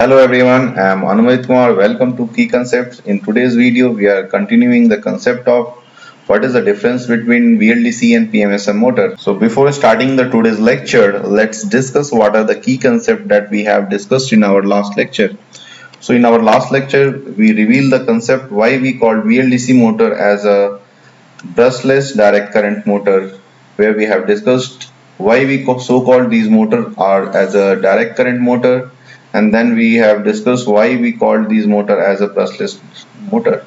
Hello everyone, I am Anumit Kumar. Welcome to Key Concepts. In today's video, we are continuing the concept of what is the difference between VLDC and PMSM motor. So before starting the today's lecture, let's discuss what are the key concepts that we have discussed in our last lecture. So in our last lecture, we revealed the concept why we called VLDC motor as a brushless direct current motor, where we have discussed why we so called these motor are as a direct current motor, and then we have discussed why we called these motor as a brushless motor.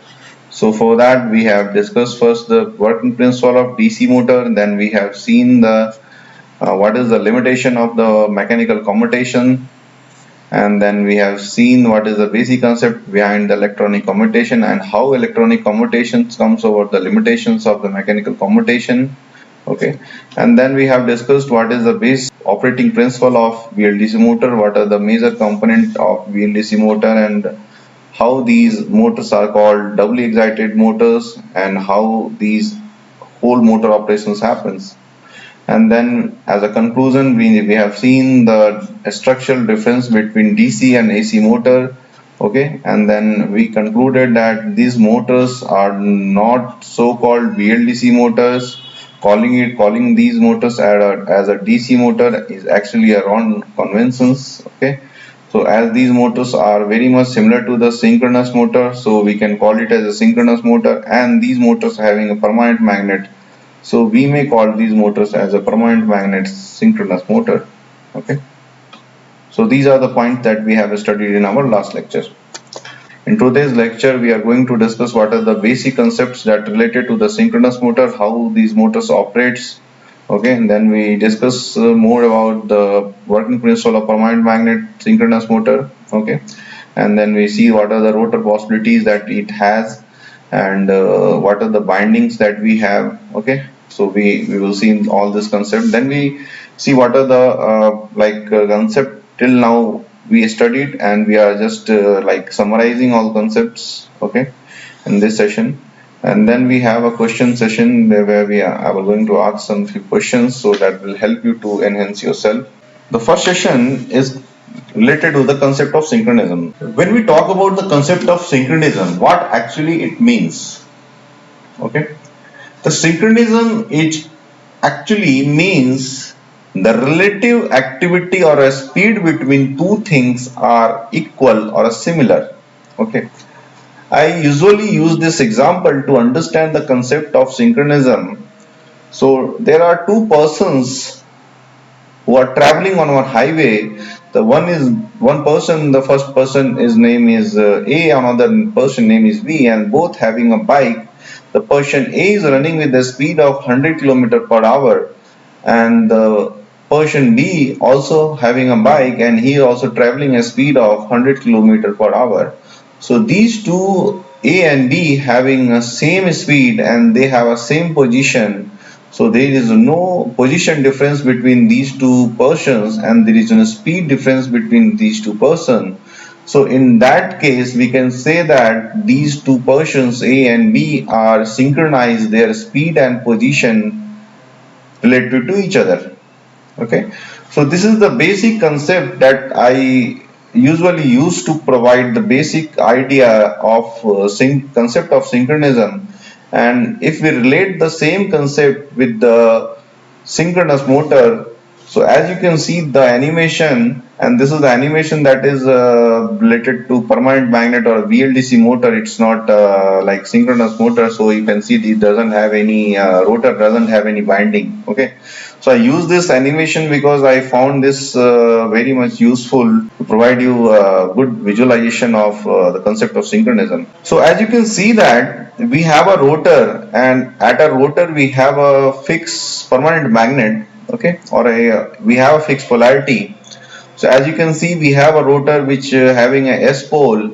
So for that we have discussed first the working principle of DC motor, then we have seen the what is the limitation of the mechanical commutation, and then we have seen what is the basic concept behind the electronic commutation and how electronic commutation comes over the limitations of the mechanical commutation. Okay, and then we have discussed what is the base operating principle of VLDC motor, what are the major component of VLDC motor, and how these motors are called doubly excited motors, and how these whole motor operations happens. And then as a conclusion, we have seen the structural difference between DC and AC motor. Okay, and then we concluded that these motors are not so-called VLDC motors. Calling these motors as a DC motor is actually a wrong conventions. Okay, so as these motors are very much similar to the synchronous motor, so we can call it as a synchronous motor, and these motors having a permanent magnet, so we may call these motors as a permanent magnet synchronous motor. Okay, so these are the points that we have studied in our last lecture. In today's lecture, we are going to discuss what are the basic concepts that related to the synchronous motor, how these motors operates. Okay, and then we discuss more about the working principle of permanent magnet synchronous motor. Okay, and then we see what are the rotor possibilities that it has, and what are the bindings that we have. Okay, so we will see all this concept. Then we see what are the concept till now we studied, and we are just like summarizing all concepts. Okay, in this session. And then we have a question session where I will going to ask some few questions, so that will help you to enhance yourself. The first session is related to the concept of synchronism. When we talk about the concept of synchronism, what actually it means? Okay, the synchronism it actually means the relative activity or a speed between two things are equal or similar. Okay, I usually use this example to understand the concept of synchronism. So there are two persons who are traveling on our highway. The first person his name is A, another person name is B, and both having a bike. The person A is running with the speed of 100 km per hour, and the person B also having a bike, and he also traveling a speed of 100 km per hour. So these two, A and B, having a same speed and they have a same position. So there is no position difference between these two persons, and there is no speed difference between these two persons. So in that case, we can say that these two persons, A and B, are synchronized their speed and position related to each other. Okay, so this is the basic concept that I usually use to provide the basic idea of concept of synchronism. And if we relate the same concept with the synchronous motor, so as you can see the animation, and this is the animation that is related to permanent magnet or VLDC motor. It's not like synchronous motor, so you can see it doesn't have any rotor, doesn't have any binding. Okay, so I use this animation because I found this very much useful to provide you a good visualization of the concept of synchronism. So as you can see that we have a rotor, and at a rotor we have a fixed permanent magnet. Okay, or we have a fixed polarity. So as you can see, we have a rotor which having a S pole,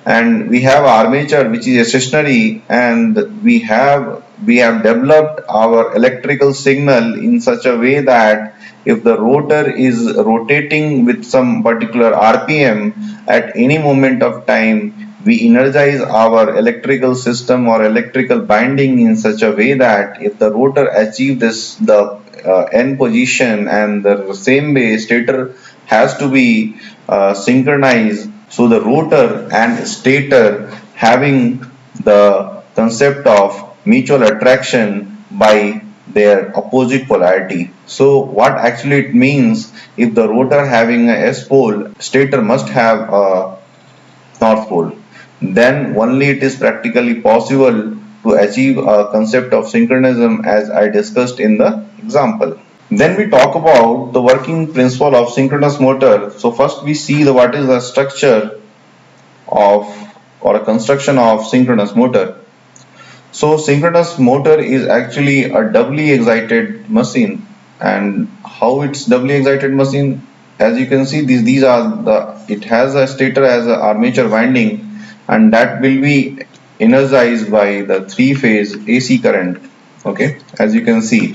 and we have armature which is a stationary, and we have developed our electrical signal in such a way that if the rotor is rotating with some particular RPM at any moment of time, we energize our electrical system or electrical binding in such a way that if the rotor achieves the N position, and the same way stator has to be synchronized. So the rotor and stator having the concept of mutual attraction by their opposite polarity. So what actually it means, if the rotor having a S pole, stator must have a north pole, then only it is practically possible to achieve a concept of synchronism as I discussed in the example. Then we talk about the working principle of synchronous motor. So first we see what is the structure of or a construction of synchronous motor. So synchronous motor is actually a doubly excited machine. And how it's doubly excited machine? As you can see, these are it has a stator as an armature winding, and that will be energized by the three-phase AC current. Okay, as you can see,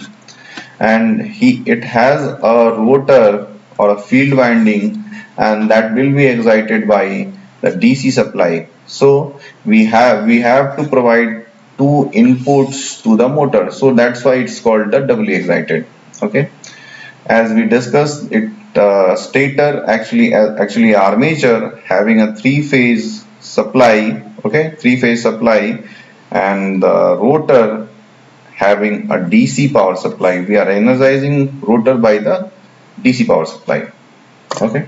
and it has a rotor or a field winding, and that will be excited by the DC supply. So we have to provide two inputs to the motor, so that's why it's called the doubly excited. Okay, as we discussed, it stator actually armature having a three-phase supply. Okay, three-phase supply, and the rotor having a DC power supply. We are energizing rotor by the DC power supply. Okay.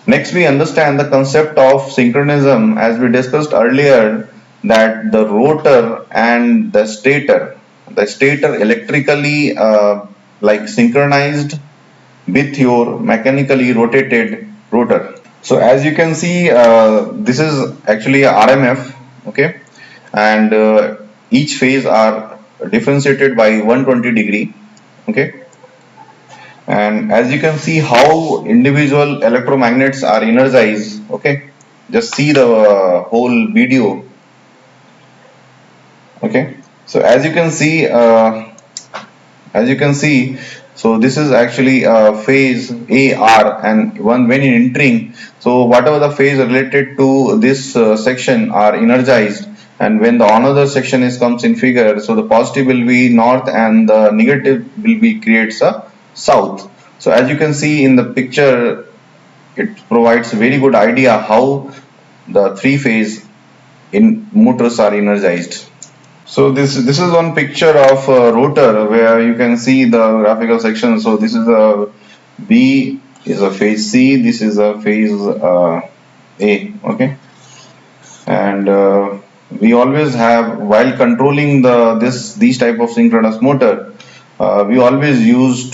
Next, we understand the concept of synchronism as we discussed earlier, that the rotor and the stator electrically like synchronized with your mechanically rotated rotor. So as you can see, this is actually a RMF. Okay, and each phase are differentiated by 120 degree. Okay, and as you can see how individual electromagnets are energized. Okay, just see the whole video. Okay, so as you can see, so this is actually phase AR, and when entering, so whatever the phase related to this section are energized, and when the another section comes in figure, so the positive will be north and the negative will be creates a south. So as you can see in the picture, it provides a very good idea how the three phase in motors are energized. So this is one picture of a rotor where you can see the graphical section. So this is a B is a phase C, this is a phase A. Okay, and we always have, while controlling these type of synchronous motor, we always use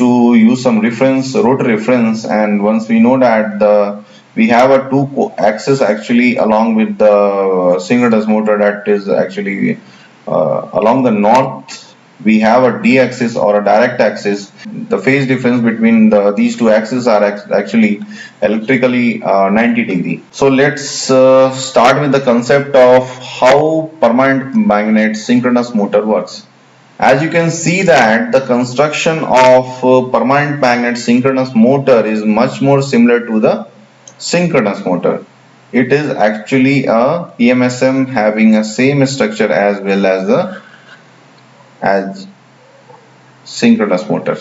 some reference, rotor reference, and once we know that we have a two axis actually along with the synchronous motor, that is actually along the north we have a D axis or a direct axis. The phase difference between these two axes are actually electrically 90 degree. So let's start with the concept of how permanent magnet synchronous motor works. As you can see that the construction of permanent magnet synchronous motor is much more similar to the synchronous motor. It is actually a PMSM having a same structure as well as synchronous motor.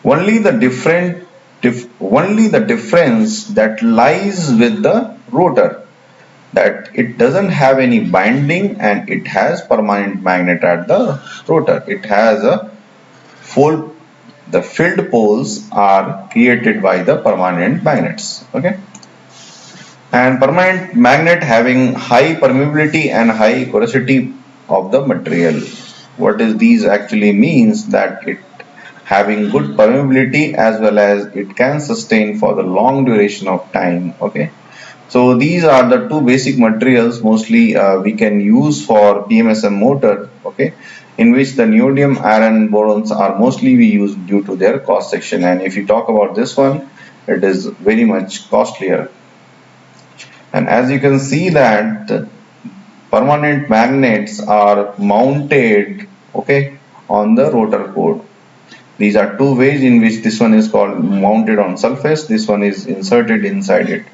Only the difference that lies with the rotor, that it doesn't have any binding and it has permanent magnet at the rotor. It has the filled poles are created by the permanent magnets. Okay, and permanent magnet having high permeability and high porosity of the material. What is these actually means, that it having good permeability as well as it can sustain for the long duration of time. Okay, so these are the two basic materials mostly we can use for PMSM motor. Okay, in which the neodymium iron borons are mostly we use due to their cross section, and if you talk about this one, it is very much costlier. And as you can see that permanent magnets are mounted, okay, on the rotor core. These are two ways in which this one is called mounted on surface, this one is inserted inside it.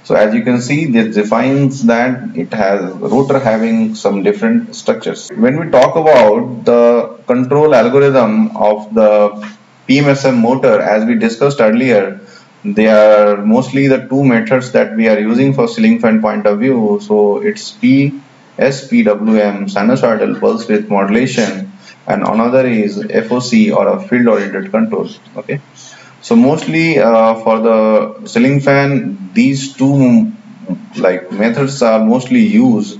So as you can see, this defines that it has rotor having some different structures. When we talk about the control algorithm of the PMSM motor, as we discussed earlier, they are mostly the two methods that we are using for ceiling fan point of view. So it's SPWM, sinusoidal pulse width modulation, and another is FOC, or a field oriented control. Okay, so mostly for the ceiling fan, these two methods are mostly used.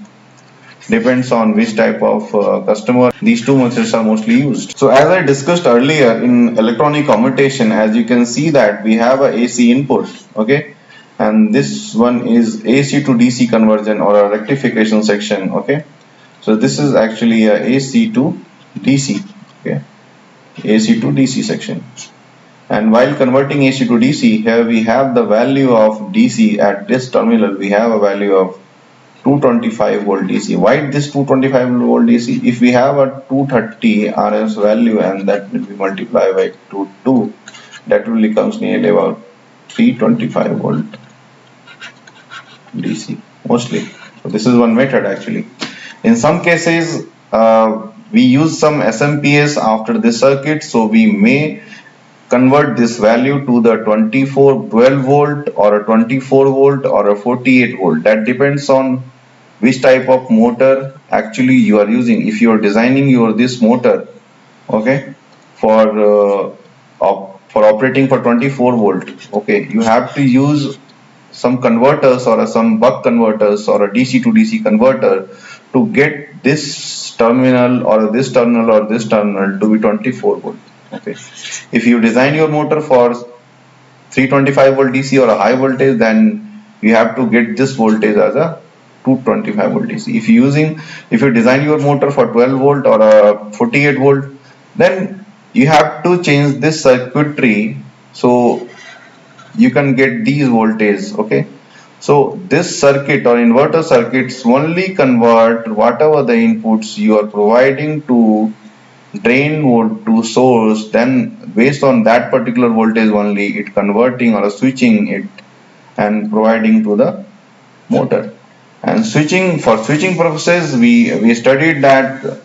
Depends on which type of customer, these two methods are mostly used. So as I discussed earlier, in electronic commutation, as you can see that we have a AC input, okay, and this one is AC to DC conversion or a rectification section. Okay, so this is actually a AC to DC. Okay, AC to DC section. And while converting AC to DC, here we have the value of DC at this terminal. We have a value of 225 volt DC. Why this 225 volt DC? If we have a 230 RS value and that will be multiplied by 2, that will becomes nearly about 325 volt DC mostly. So this is one method actually. In some cases, we use some SMPS after this circuit, so we may convert this value to the 12 volt or a 24 volt or a 48 volt. That depends on which type of motor actually you are using. If you are designing this motor, okay, for operating for 24 volt, okay, you have to use some converters or some buck converters or a DC to DC converter to get this terminal or this terminal or this terminal to be 24 volt. Okay, if you design your motor for 325 volt DC or a high voltage, then you have to get this voltage as a 225 volt DC. If you design your motor for 12 volt or a 48 volt, then you have to change this circuitry so you can get these voltages. Okay, so this circuit or inverter circuits only convert whatever the inputs you are providing to drain volt to source, then based on that particular voltage only it converting or switching it and providing to the motor. And for switching purposes, we studied that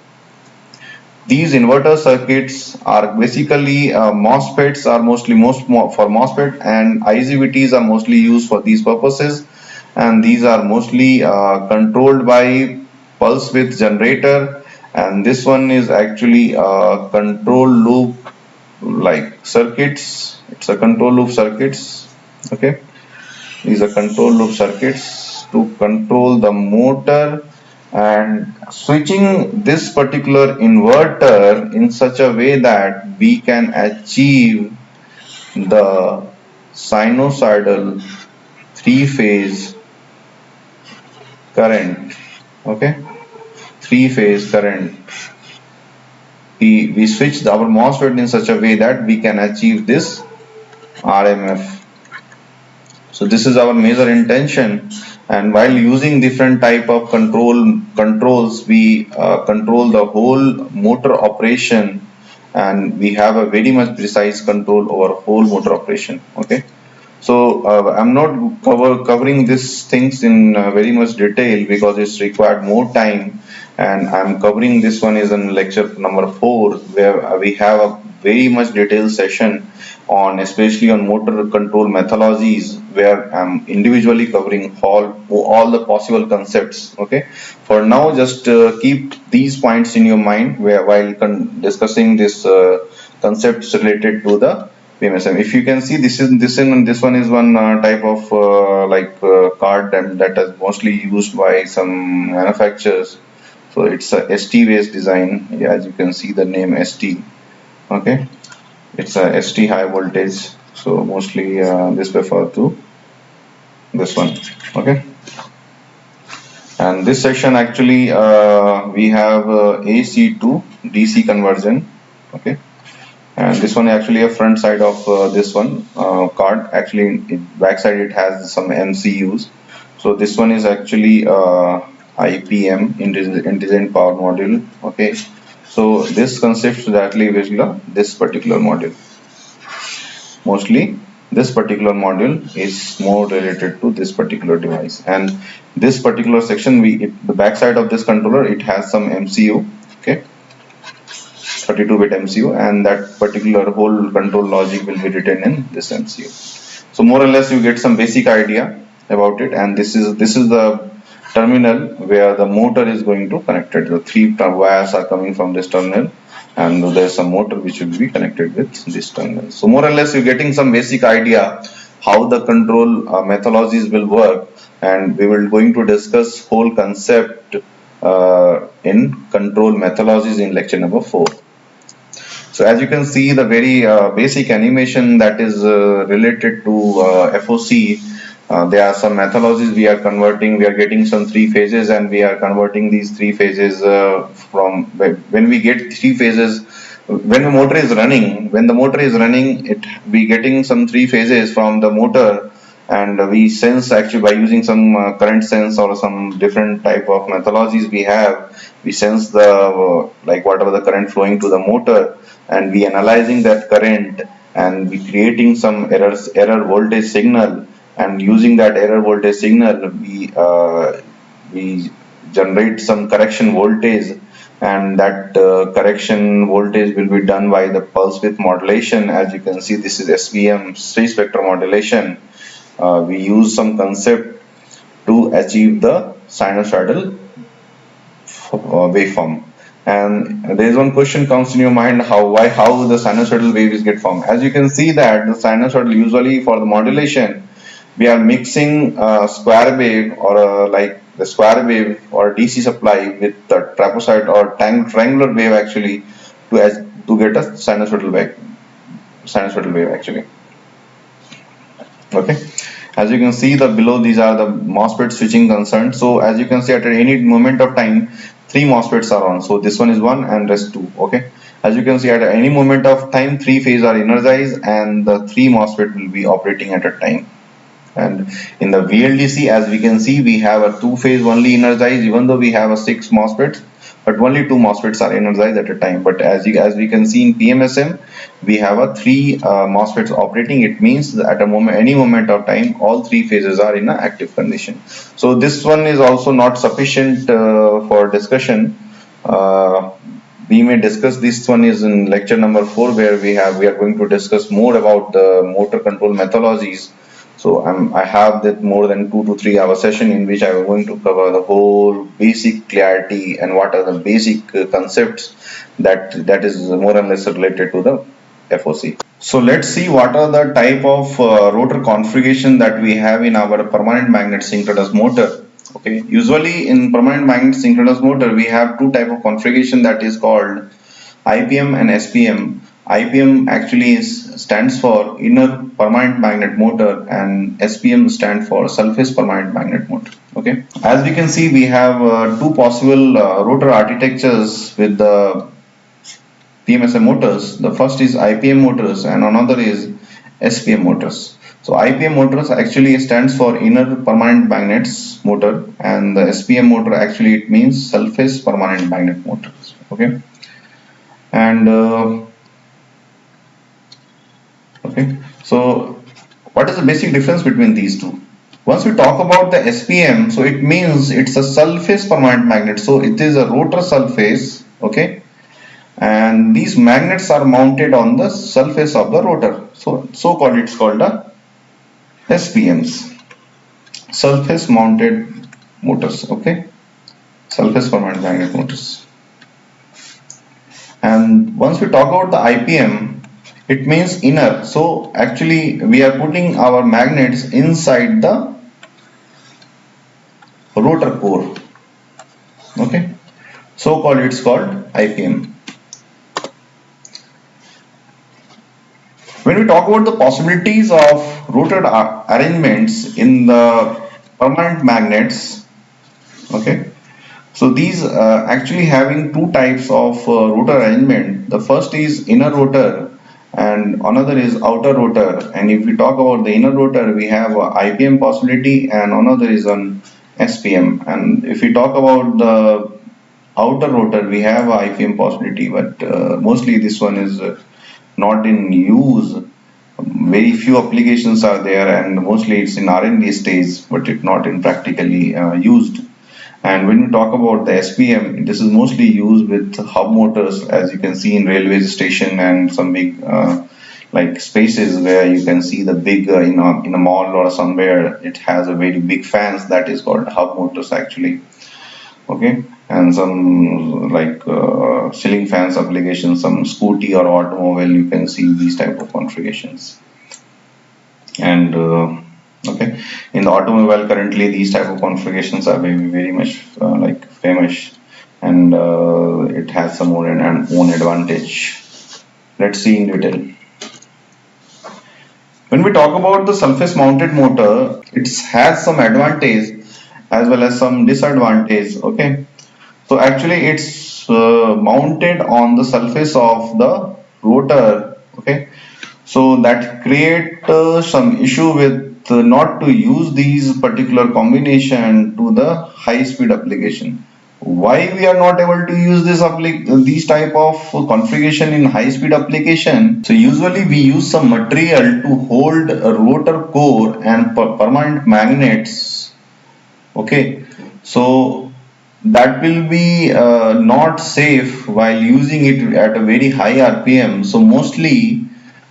these inverter circuits are basically MOSFETs are mostly for MOSFET, and IGBTs are mostly used for these purposes, and these are mostly controlled by pulse width generator. And this one is actually a control loop like circuits. It's a control loop circuits. Okay, these are control loop circuits to control the motor, and switching this particular inverter in such a way that we can achieve the sinusoidal three-phase current. Okay, three-phase current. We switch our MOSFET in such a way that we can achieve this RMF. So this is our major intention. And while using different type of controls, we control the whole motor operation, and we have a very much precise control over whole motor operation. Okay, so I'm not covering these things in very much detail because it's required more time, and I'm covering this one is in lecture number 4, where we have a very much detailed session on especially on motor control methodologies, where I'm individually covering all the possible concepts. Okay, for now just keep these points in your mind while discussing this concepts related to the PMSM. If you can see, this one is one type of card that is mostly used by some manufacturers. So it's a ST based design. Yeah, as you can see the name ST. Okay, it's a ST high voltage, so mostly this refer to this one. Okay, and this section actually we have AC to DC conversion. Okay, and this one actually a front side of this one card. Actually, back side it has some MCUs. So this one is actually IPM, intelligent power module. Okay, so this consists directly with this particular module. Mostly this particular module is more related to this particular device, and this particular section the back side of this controller, it has some MCU. Okay, 32-bit MCU, and that particular whole control logic will be written in this MCU. So more or less you get some basic idea about it, and this is the terminal where the motor is going to connected. The three wires are coming from this terminal, and there's a motor which will be connected with this terminal. So more or less you're getting some basic idea how the control methodologies will work, and we will going to discuss whole concept in control methodologies in lecture number 4. So as you can see, the very basic animation that is related to FOC, there are some methodologies we are converting. We are getting some three phases, and we are converting these three phases from when we get three phases. When the motor is running, we getting some three phases from the motor, and we sense actually by using some current sense or some different type of methodologies we have. We sense the like whatever the current flowing to the motor, and we analyzing that current, and we creating some error voltage signal, and using that error voltage signal we generate some correction voltage, and that correction voltage will be done by the pulse width modulation. As you can see, this is SVM, space vector modulation. We use some concept to achieve the sinusoidal waveform. And there is one question comes in your mind, how the sinusoidal waves get formed. As you can see that the sinusoidal, usually for the modulation we are mixing square wave or like the square wave or DC supply with the trapezoid or triangular wave actually to get a sinusoidal wave actually. Okay, as you can see the below, these are the MOSFET switching concerns. So as you can see, at any moment of time, three MOSFETs are on. So this one is one and rest two. Okay, as you can see, at any moment of time, three phases are energized, and the three MOSFET will be operating at a time. And in the VLDC, as we can see, we have a two phase only energized, even though we have a 6 MOSFETs, but only 2 MOSFETs are energized at a time. But as we can see in PMSM, we have a 3 MOSFETs operating. It means that at any moment of time, all 3 phases are in an active condition. So this one is also not sufficient for discussion. We may discuss this one is in lecture number 4, where we are going to discuss more about the motor control methodologies. So I have that more than 2 to 3 hour session in which I am going to cover the whole basic clarity and what are the basic concepts that is more or less related to the FOC. So let's see what are the type of rotor configuration that we have in our permanent magnet synchronous motor. Okay, usually in permanent magnet synchronous motor we have two type of configuration, that is called IPM and SPM. IPM actually stands for inner permanent magnet motor, and SPM stands for surface permanent magnet motor. Okay, as we can see, we have two possible rotor architectures with the PMSM motors. The first is IPM motors and another is SPM motors. So IPM motors actually stands for inner permanent magnets motor, and the SPM motor actually it means surface permanent magnet motors. Okay, and okay, so what is the basic difference between these two? Once we talk about the SPM, so it means it's a surface permanent magnet, so it is a rotor surface. Okay, and these magnets are mounted on the surface of the rotor, so called it's called the SPMs, surface mounted motors. Okay, surface permanent magnet motors. And once we talk about the IPM, it means inner. So actually we are putting our magnets inside the rotor core. Okay, so called it's called IPM. When we talk about the possibilities of rotor arrangements in the permanent magnets, okay, so these actually having two types of rotor arrangement. The first is inner rotor and another is outer rotor. And if we talk about the inner rotor, we have a IPM possibility and another is an SPM. And if we talk about the outer rotor, we have a IPM possibility, but mostly this one is not in use. Very few applications are there, and mostly it's in R&D stage, but it's not in practically used. And when we talk about the SPM, this is mostly used with hub motors, as you can see in railway station and some big like spaces where you can see the big in a mall or somewhere, it has a very big fans, that is called hub motors actually. Okay, and some like ceiling fans applications, some scooty or automobile, you can see these type of configurations. And okay, in the automobile currently these type of configurations are very much like famous, and it has some own advantage. Let's see in detail. When we talk about the surface mounted motor, it has some advantage as well as some disadvantage. Okay, so actually it's mounted on the surface of the rotor. Okay, so that create some issue with not to use these particular combination to the high speed application. Why we are not able to use these type of configuration in high speed application? So usually we use some material to hold a rotor core and permanent magnets. Okay, so that will be not safe while using it at a very high RPM. So mostly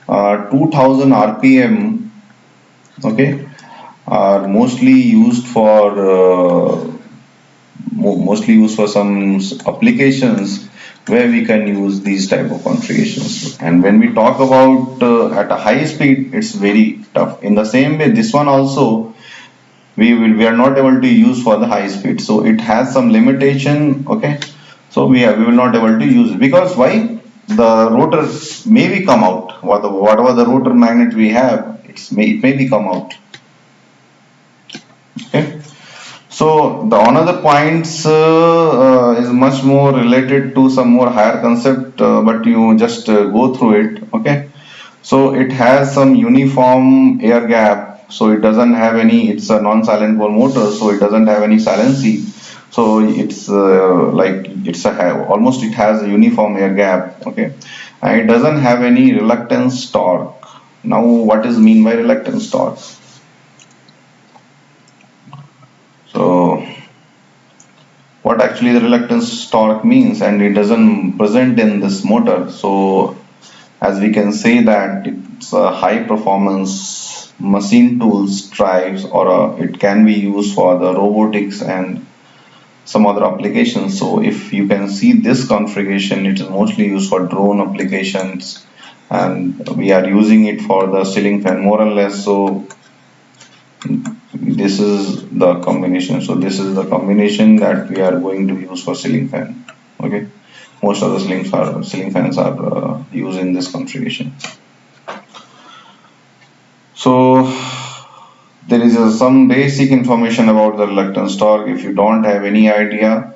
2000 RPM, okay, are mostly used for some applications where we can use these type of configurations. And when we talk about at a high speed, it's very tough. In the same way, this one also we are not able to use for the high speed, so it has some limitation. Okay, so we will not able to use it, because why? The rotor may be come out, whatever the rotor magnet we have, it may be come out. Okay, so the another points is much more related to some more higher concept, but you just go through it. Okay, so it has some uniform air gap, so it doesn't have any, it's a non-silent pole motor, so it doesn't have any silency. So it's like almost it has a uniform air gap. Okay, and it doesn't have any reluctance torque. Now what is mean by reluctance torque? So what actually the reluctance torque means, and it doesn't present in this motor. So as we can say that it's a high performance machine tools drives, or it can be used for the robotics and some other applications. So if you can see this configuration, it is mostly used for drone applications, and we are using it for the ceiling fan more or less. So this is the combination. So this is the combination that we are going to use for ceiling fan. Okay, most of the ceiling fans are used in this configuration. So there is some basic information about the reluctance torque. If you don't have any idea,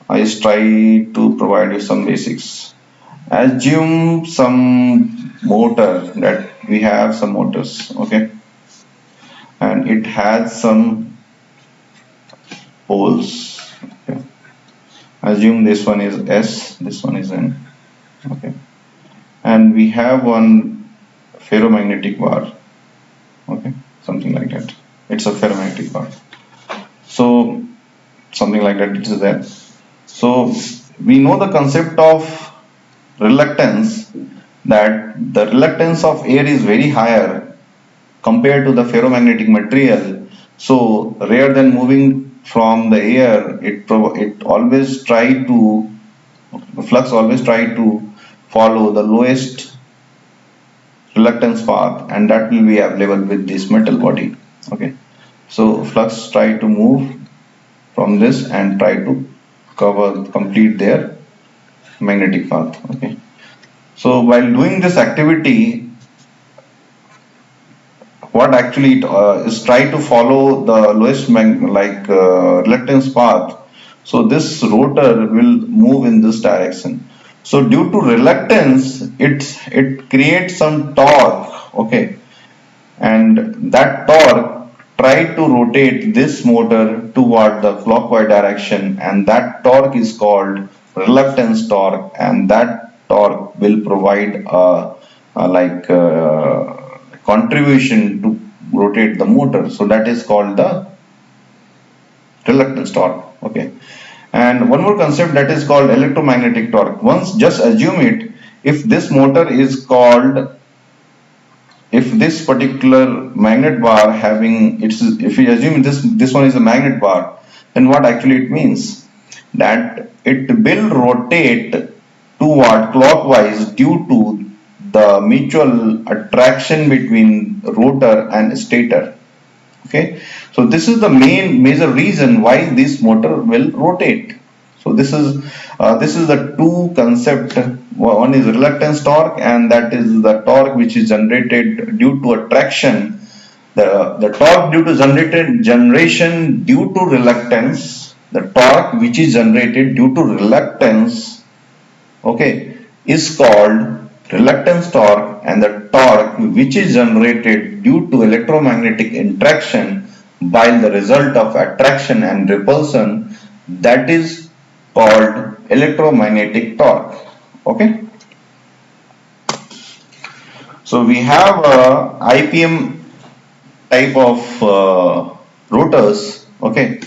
I just try to provide you some basics. Assume some motor, that we have some motors. Okay, and it has some poles. Okay. Assume this one is S, this one is N. Okay, and we have one ferromagnetic bar. Okay, something like that. It's a ferromagnetic bar. So something like that it is there. So we know the concept of reluctance, that the reluctance of air is very higher compared to the ferromagnetic material. So rather than moving from the air, the flux always try to follow the lowest reluctance path, and that will be available with this metal body. Okay, so flux try to move from this and try to complete their magnetic path. Okay, so while doing this activity, what actually it is try to follow the lowest reluctance path. So this rotor will move in this direction. So due to reluctance, it creates some torque. Okay, and that torque try to rotate this motor toward the clockwise direction, and that torque is called reluctance torque, and that torque will provide a contribution to rotate the motor. So that is called the reluctance torque. Okay, and one more concept, that is called electromagnetic torque. Once just assume it, if this motor is called if this particular magnet bar having if we assume this one is a magnet bar, then what actually it means? That it will rotate toward clockwise due to the mutual attraction between rotor and stator. Okay, so this is the major reason why this motor will rotate. So this is the two concept. One is reluctance torque, and that is the torque which is generated due to attraction. The torque due to generation due to reluctance, the torque which is generated due to reluctance, okay, is called reluctance torque, and the torque which is generated due to electromagnetic interaction by the result of attraction and repulsion, that is called electromagnetic torque. Okay, so we have a IPM type of rotors. Okay,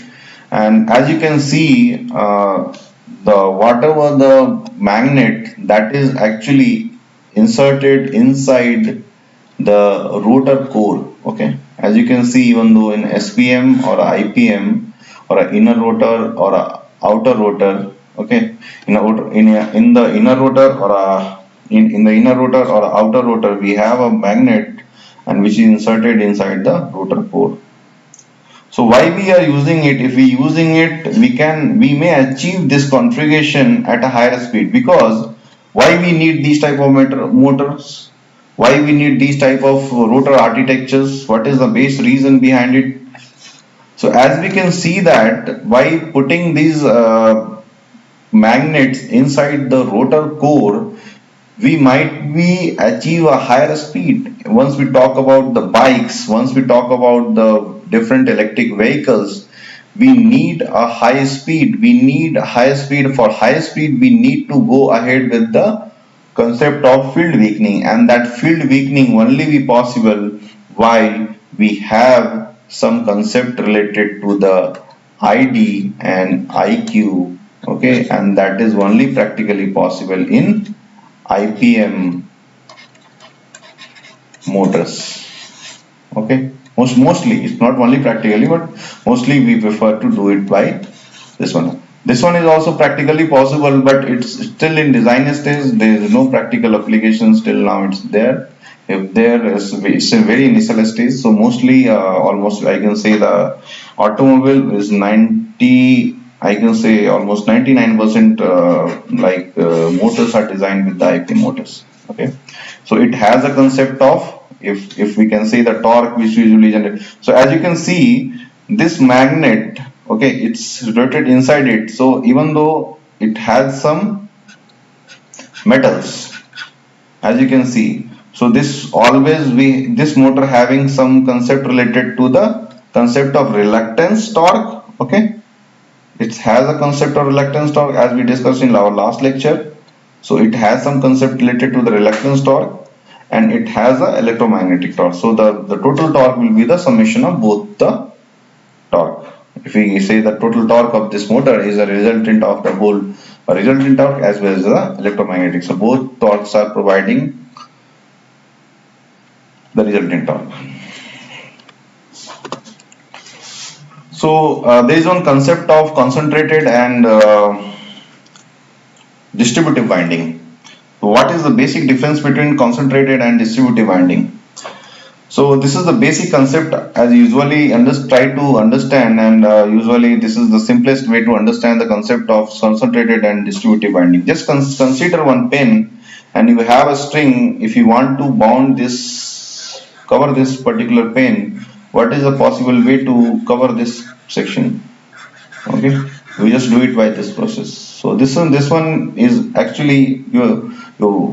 and as you can see, the whatever the magnet that is actually inserted inside the rotor core. Okay, as you can see, even though in SPM or IPM or an inner rotor or a outer rotor, okay, in the inner rotor or in the inner rotor or outer rotor, we have a magnet and which is inserted inside the rotor core. So why we are using it? If we using it, we may achieve this configuration at a higher speed. Because why we need these type of motors? Why we need these type of rotor architectures? What is the base reason behind it? So as we can see that by putting these magnets inside the rotor core, we might be achieve a higher speed. Once we talk about the bikes, once we talk about the different electric vehicles, we need a high speed. We need a high speed. For high speed, we need to go ahead with the concept of field weakening, and that field weakening only be possible while we have some concept related to the ID and IQ. Okay, and that is only practically possible in IPM motors. Okay, mostly it's not only practically, but mostly we prefer to do it by this one. This one is also practically possible, but it's still in design stage. There is no practical application still now. It's there. If there is, it's a very initial stage. So mostly, almost I can say the automobile is 90. I can say almost 99% motors are designed with the IP motors. Okay, so it has a concept of if we can say the torque which usually generate. So as you can see, this magnet, okay, it's rotated inside it. So even though it has some metals, as you can see, so this motor having some concept related to the concept of reluctance torque. Okay, it has a concept of reluctance torque as we discussed in our last lecture. So it has some concept related to the reluctance torque, and it has a electromagnetic torque. So the total torque will be the summation of both the torque. If we say the total torque of this motor is a resultant of the whole resultant torque as well as the electromagnetic. So both torques are providing the resultant torque. So there is one concept of concentrated and distributive winding. So what is the basic difference between concentrated and distributive winding? So this is the basic concept as usually try to understand, and usually this is the simplest way to understand the concept of concentrated and distributive winding. Just consider one pen, and you have a string. If you want to cover this particular pen, what is the possible way to cover this section? Okay, we just do it by this process. So this one is actually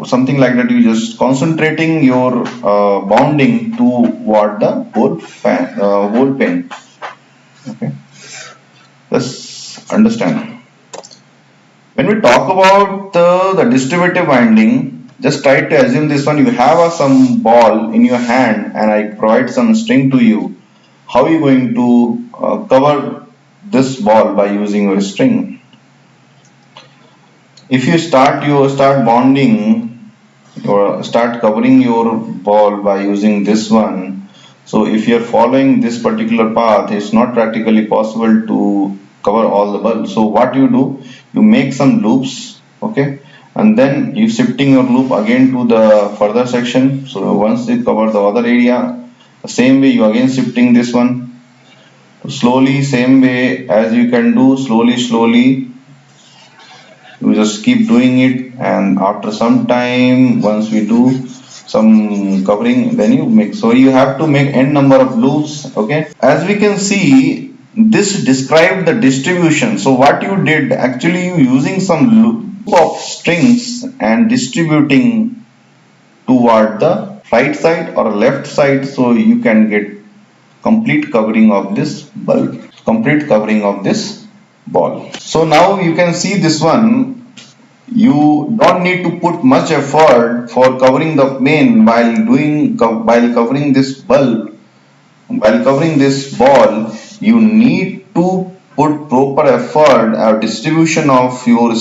something like that. You just concentrating your bonding toward the whole pen. Okay, let's understand. When we talk about the distributive winding, just try to assume this one. You have some ball in your hand, and I provide some string to you. How are you going to cover this ball by using your string? If you start bonding or start covering your ball by using this one. So if you are following this particular path, it's not practically possible to cover all the ball. So what you do, you make some loops, okay, and then you shifting your loop again to the further section. So once you cover the other area, the same way you again shifting this one. Slowly, same way as you can do, slowly you just keep doing it, and after some time, once we do some covering, then you make. So you have to make n number of loops, okay. As we can see, this described the distribution. So what you did, actually you using some loop of strings and distributing toward the right side or left side, so you can get complete covering of this bulb, complete covering of this ball. So now you can see this one, you don't need to put much effort for covering the plane while covering this bulb, while covering this ball. You need to put proper effort or distribution of your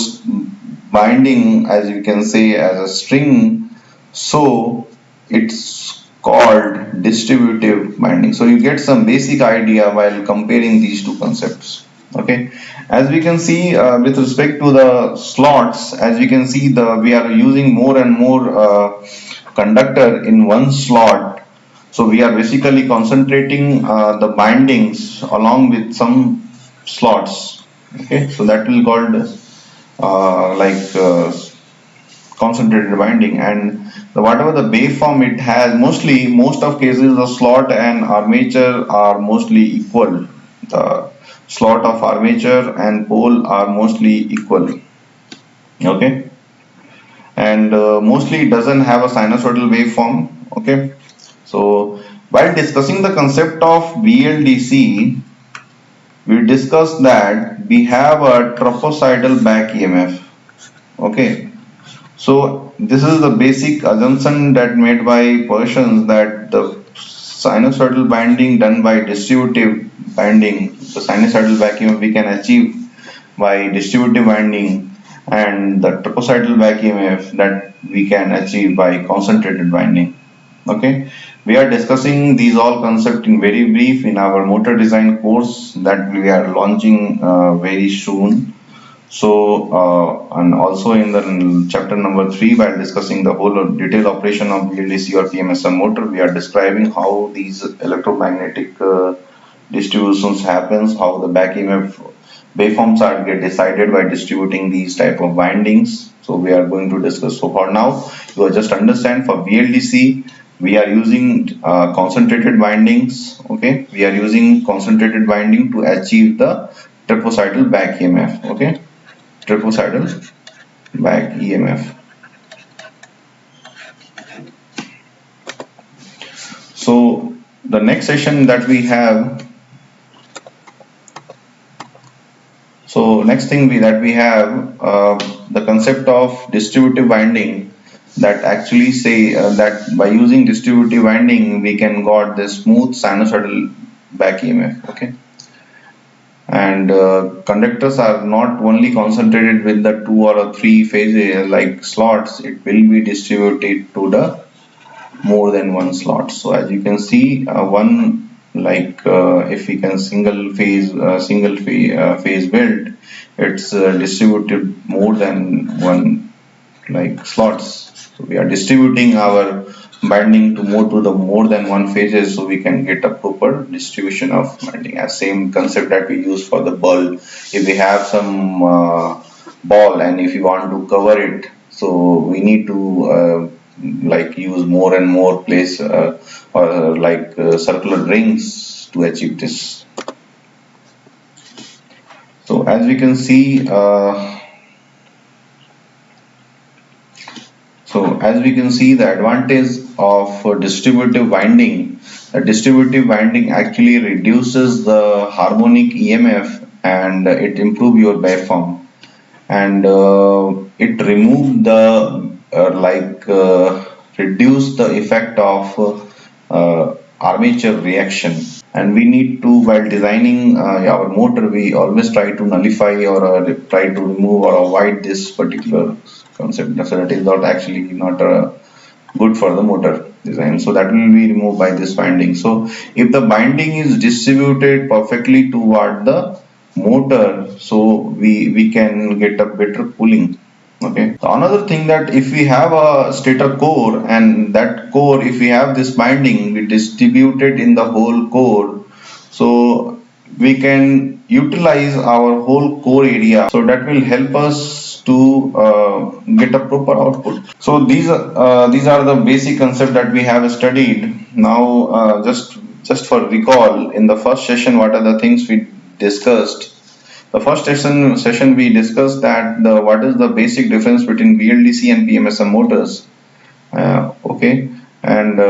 binding, as you can say, as a string. So it's called distributive binding. So you get some basic idea while comparing these two concepts, okay. As we can see, with respect to the slots, as we can see, we are using more and more conductor in one slot. So we are basically concentrating the bindings along with some slots, okay. So that will called concentrated binding. And whatever the waveform it has, most of cases the slot and armature are mostly equal. The slot of armature and pole are mostly equal, okay. And mostly it doesn't have a sinusoidal waveform, okay. So while discussing the concept of BLDC, we discussed that we have a trapezoidal back EMF, okay. So this is the basic assumption that made by Persians, that the sinusoidal binding done by distributive binding, the sinusoidal back EMF we can achieve by distributive binding, and the trapezoidal back EMF that we can achieve by concentrated binding, okay. We are discussing these all concepts in very brief in our motor design course that we are launching very soon. So and also in the chapter number 3, while discussing the whole detailed operation of BLDC or PMSM motor, we are describing how these electromagnetic distributions happens, how the back EMF waveforms are get decided by distributing these type of bindings. So we are going to discuss. So for now, you just understand, for BLDC we are using concentrated bindings, okay. We are using concentrated binding to achieve the trapezoidal back EMF, okay. Trapezoidal back EMF. So the next session that we have, so next thing that we have the concept of distributive binding, that actually say that by using distributive binding we can got the smooth sinusoidal back EMF, okay. And conductors are not only concentrated with the 2 or 3 phases like slots, it will be distributed to the more than one slot. So as you can see, one if we can single phase build, it's distributed more than one slots. So we are distributing our binding to more than one phases, so we can get a proper distribution of binding. As same concept that we use for the bulb. If we have some ball and if you want to cover it, so we need to use more and more place or circular rings to achieve this. So as we can see, the advantage of distributive binding. The distributive binding actually reduces the harmonic EMF and it improves your waveform, and it removes the reduce the effect of armature reaction. And we need to, while designing our motor, we always try to nullify or try to remove or avoid this particular concept. So that is not actually not a good for the motor design. So that will be removed by this binding. So if the binding is distributed perfectly toward the motor, so we can get a better cooling. Okay. So another thing, that if we have a stator core, and that core, if we have this binding, we distribute it in the whole core, so we can utilize our whole core area. So that will help us to get a proper output. So these are the basic concept that we have studied. Now just for recall, in the first session, what are the things we discussed? The first session we discussed that what is the basic difference between VLDC and PMSM motors, okay, and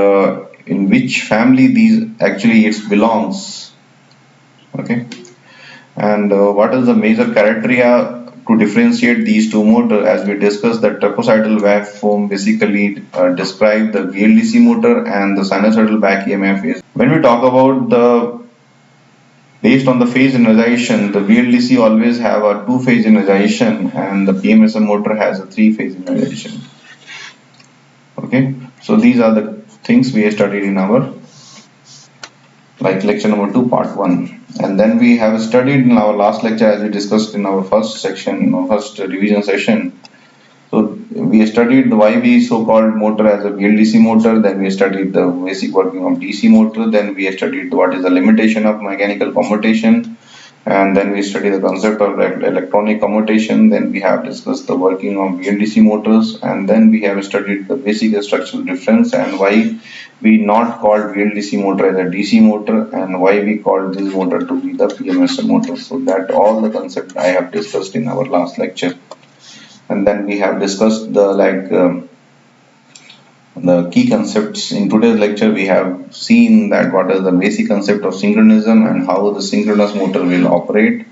in which family these actually it belongs, okay, and what is the major criteria to differentiate these two motors. As we discussed, the trapezoidal waveform basically describe the VLDC motor, and the sinusoidal back EMF is when we talk about the based on the phase energization. The VLDC always have a two-phase energization, and the PMSM motor has a three-phase energization. Okay, so these are the things we studied in our lecture number 2, part 1. And then we have studied in our last lecture, as we discussed in our first section, first revision session. So we studied the YB so-called motor as a VLDC motor, then we studied the basic working of DC motor, then we studied what is the limitation of mechanical commutation, and then we studied the concept of electronic commutation, then we have discussed the working of VLDC motors, and then we have studied the basic structural difference and why we not called VLDC motor as a DC motor, and why we called this motor to be the PMSM motor. So that all the concept I have discussed in our last lecture. And then we have discussed the key concepts. In today's lecture we have seen that what is the basic concept of synchronism and how the synchronous motor will operate,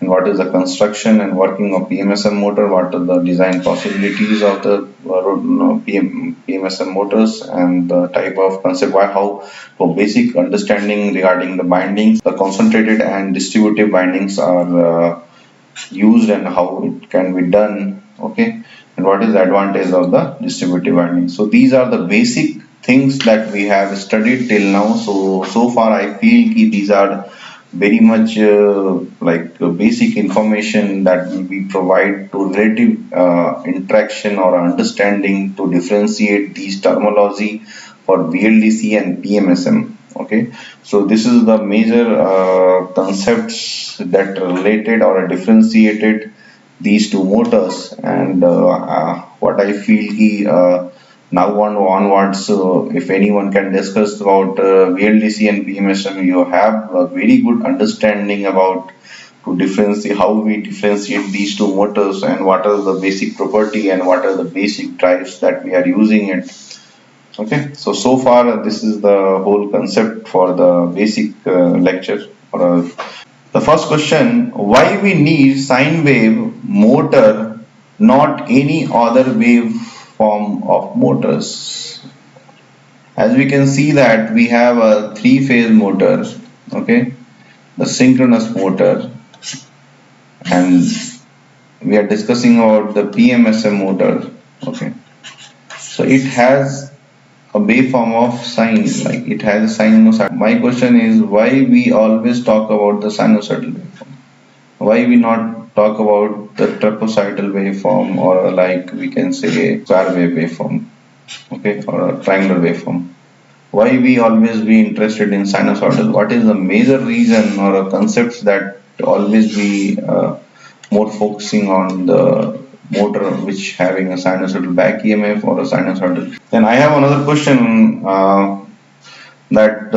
and what is the construction and working of PMSM motor, what are the design possibilities of the PMSM motors, and the type of concept, how for basic understanding regarding the bindings, the concentrated and distributive bindings are used and how it can be done, okay, and what is the advantage of the distributive binding. So these are the basic things that we have studied till now. So far I feel these are very much basic information that will be provide to relative interaction or understanding to differentiate these terminology for VLDC and PMSM. Okay, so this is the major concepts that related or differentiated these two motors, and what I feel now onwards, if anyone can discuss about VLDC and PMSM, you have a very good understanding about to differentiate how we differentiate these two motors and what are the basic property and what are the basic drives that we are using it. Okay, so far this is the whole concept for the basic lecture. The first question: why we need sine wave motor, not any other wave form of motors? As we can see that we have a three-phase motor, okay, the synchronous motor, and we are discussing about the PMSM motor, okay. So it has a waveform of sine, like it has a sinusoidal. My question is, why we always talk about the sinusoidal waveform? Why we not talk about the trapezoidal waveform, or like we can say square wave waveform, okay, or a triangular waveform? Why we always be interested in sinusoidal? What is the major reason or a concepts that always be more focusing on the motor which having a sinusoidal back EMF or a sinusoidal? Then I have another question, that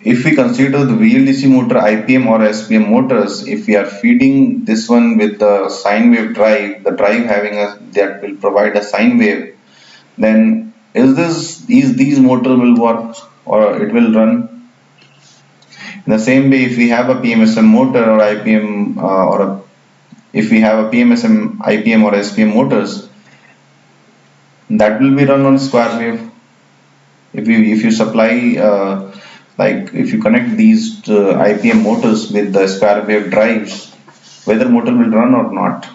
if we consider the VLDC motor, IPM or SPM motors, if we are feeding this one with the sine wave drive, the drive having a that will provide a sine wave, then these motor will work or it will run? In the same way, if we have a PMSM motor or IPM if we have a PMSM, IPM or SPM motors, that will be run on square wave. If you supply if you connect these IPM motors with the square wave drives, whether motor will run or not.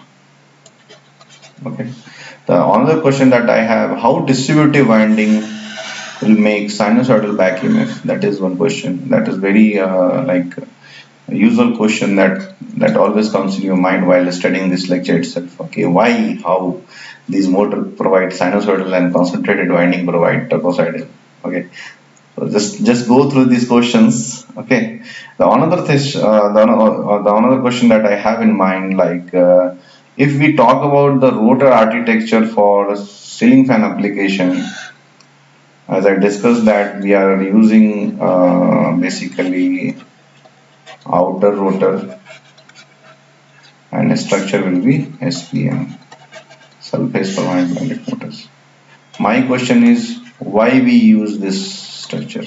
Okay. The another question that I have: how distributive winding will make sinusoidal back EMF? That is one question. That is very like a usual question that always comes in your mind while studying this lecture itself. Okay, why, how these motor provide sinusoidal and concentrated winding provide trapezoidal? Okay, so just go through these questions. Okay, the another question that I have in mind, like if we talk about the rotor architecture for ceiling fan application, as I discussed that we are using basically outer rotor and structure will be SPM, surface permanent magnet motors. My question is, why we use this structure?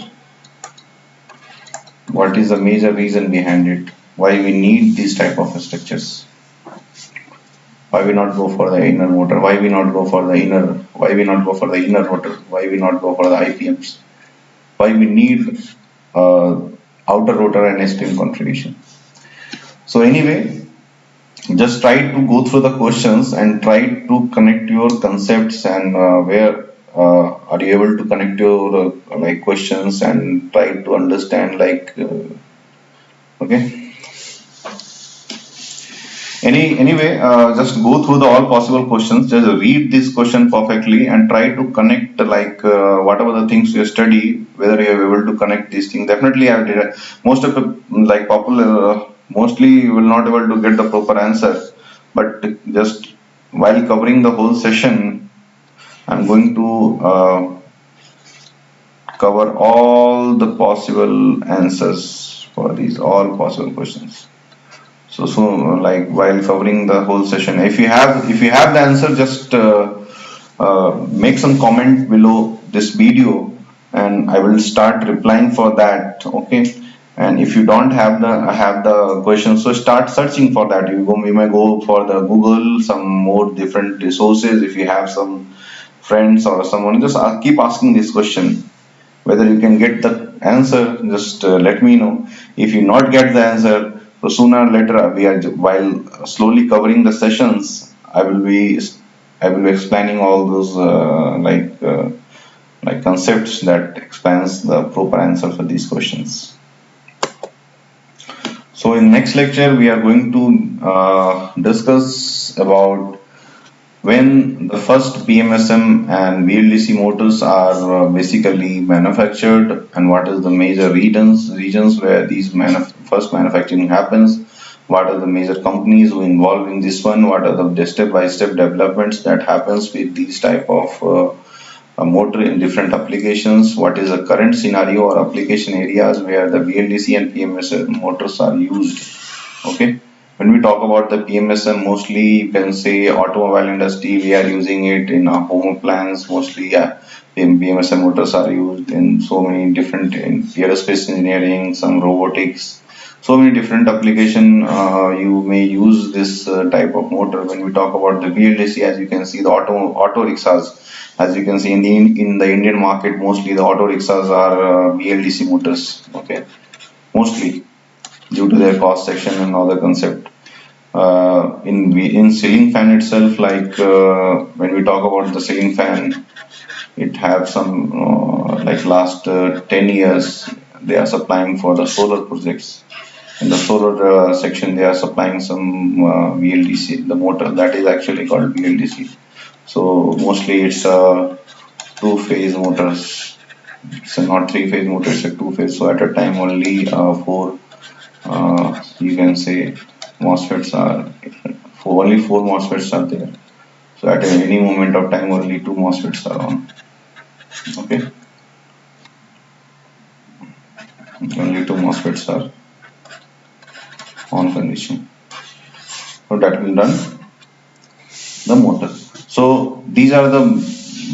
What is the major reason behind it? Why we need these type of structures? Why we not go for the inner motor? Why we not go for the inner? Why we not go for the inner rotor? Why we not go for the IPMs? Why we need outer rotor and SPM configuration? So anyway, just try to go through the questions and try to connect your concepts, and where are you able to connect your like questions and try to understand, like okay. Anyway, just go through the all possible questions. Just read this question perfectly and try to connect, like whatever the things you study, whether you are able to connect these things. Definitely, I did. Most of the like popular, mostly you will not able to get the proper answer. But just while covering the whole session, I'm going to cover all the possible answers for these all possible questions. So like while covering the whole session, if you have the answer, just make some comment below this video, and I will start replying for that. Okay. And if you don't have the question, so start searching for that. You may go for the Google, some more different resources. If you have some friends or someone, just keep asking this question. Whether you can get the answer, just let me know. If you not get the answer, so sooner or later, while slowly covering the sessions, I will be explaining all those like concepts that expands the proper answer for these questions. So in next lecture, we are going to discuss about when the first PMSM and BLDC motors are basically manufactured, and what is the major regions where these first manufacturing happens, what are the major companies who involved in this one, what are the step-by-step developments that happens with these type of motor in different applications, what is the current scenario or application areas where the BLDC and PMSM motors are used. Okay. When we talk about the PMSM, mostly you can say automobile industry, we are using it in our home appliance. Mostly, PMSM motors are used in so many different, in aerospace engineering, some robotics, so many different application. You may use this type of motor. When we talk about the BLDC, as you can see, the auto rickshaws, as you can see in the Indian market, mostly the auto rickshaws are BLDC motors. Okay, mostly due to their cost section and other concept. In ceiling fan itself, like when we talk about the ceiling fan, it have some like last 10 years they are supplying for the solar projects. In the solar section, they are supplying some BLDC, the motor that is actually called BLDC. So mostly it's a two-phase motors. It's not three-phase motor, it's a two-phase. So at a time only four, you can say MOSFETs are, only four MOSFETs are there. So at any moment of time only two MOSFETs are on. Okay. Only two MOSFETs are on condition. So that will run the motor. So these are the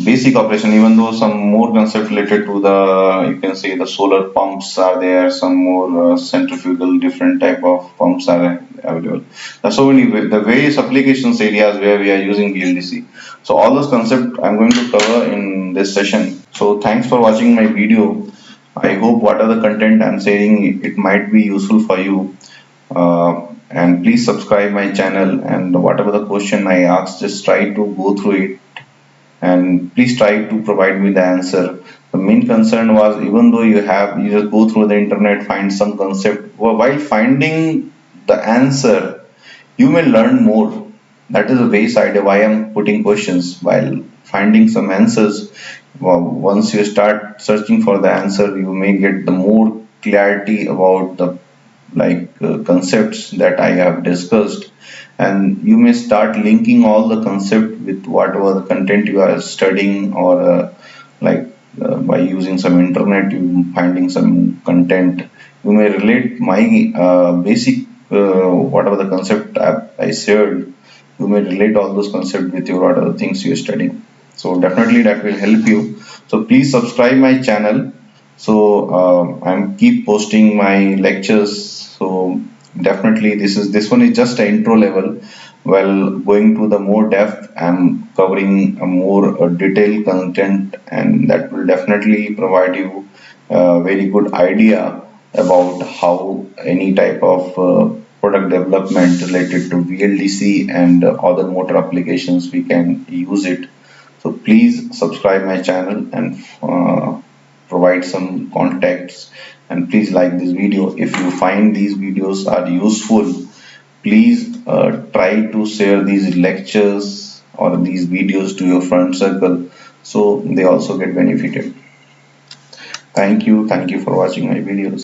basic operation, even though some more concept related to the, you can say the solar pumps are there, some more centrifugal different type of pumps are available. There are so many the various applications areas where we are using BLDC. So all those concepts I'm going to cover in this session. So thanks for watching my video. I hope whatever the content I'm saying, it might be useful for you. and please subscribe my channel, and whatever the question I ask, just try to go through it and please try to provide me the answer. The main concern was, even though you just go through the internet, find some concept, while finding the answer you may learn more. That is the base idea why I'm putting questions. While finding some answers, once you start searching for the answer, you may get the more clarity about the concepts that I have discussed, and you may start linking all the concept with whatever the content you are studying, or by using some internet, you finding some content, you may relate my basic whatever the concept I shared, you may relate all those concepts with your whatever things you're studying. So definitely that will help you. So please subscribe my channel. So I'm keep posting my lectures. So definitely this one is just an intro level. Well, going to the more depth, I'm covering a more detailed content, and that will definitely provide you a very good idea about how any type of product development related to VLDC and other motor applications we can use it. So please subscribe my channel and provide some contacts, and please like this video. If you find these videos are useful, please try to share these lectures or these videos to your friend circle, so they also get benefited. Thank you for watching my videos.